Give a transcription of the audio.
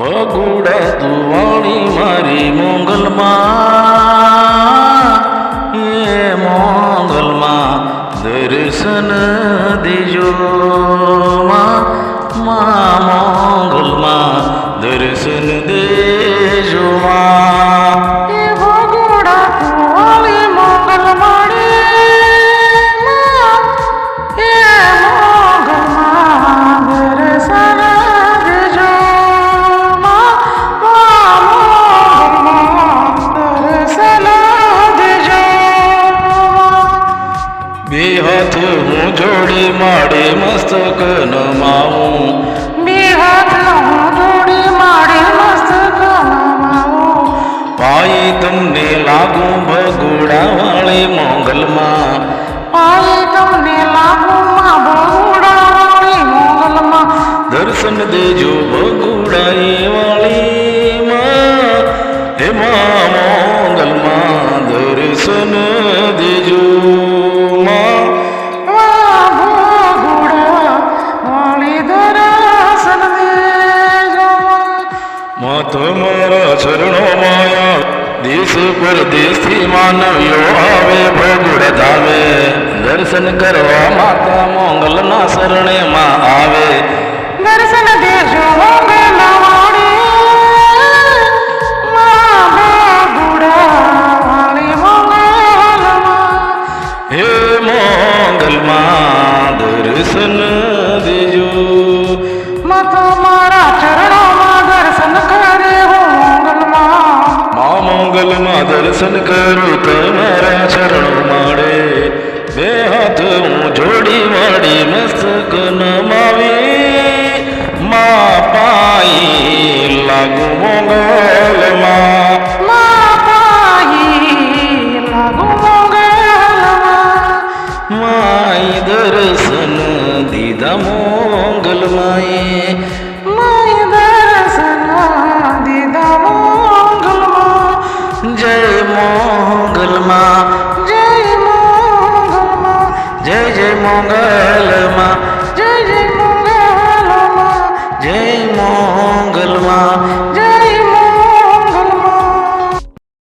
ભગુડા દુવાણી મારી મોંગલમાં એ મોંગલમાં દર્શન દેજો માં મોંગલમાં દર્શન દેજો માં એ ભગુડા દુવાણી મોંગલમાં એ મોંગલમાં દર્શન દેજો માં મોંગલમાં દર્શન દેજો. બે હાથ હું જોડી માડે મસ્તક નમાવું બે હાથ હું જોડી માડે મસ્તક નમાવું. પાઈ તમને લાગુ ભગુડા વાળી મોંગલમાં પાયે તમને લાગુ માં ભગુડા વાળી મોંગલમાં. દર્શન દેજો ભગુડા એ વાળી માં હે માં મોંગલમાં દર્શન દેજો માં ભગુડા વાળી દર્શન દેજો. માં તમારા ચરણો માયા દેશ પરદેશથી માનવીઓ આવે ભગુડા ધામે દર્શન કરવા માતા મોંગલના શરણે માં આવે દર્શન દેજો મોંગલા વાળી માં ભગુડા વાળી મોંગલમાં. હે મોંગલમાં દર્શન દેજો માં તમારા ચરણોમાં દર્શન કરે હું મોંગલમાં. મા મોંગલમાં દર્શન કરું તમારા ચરણો મળે બે હાથ હું જોડી વાળી મસ્તક નમાવી મા પાઈ લાગુ મોંગલમાં માં પાયે લાગુ મોંગલમાં. માઈ દર્શન દીધા મોંગલમાએ માય દર્શન દીધા મોંગલમાં. જય મોંગલમાં જય મોંગલમાં. જય જય મોંગલમાં જય જય મોંગલમાં. જય મોંગલમાં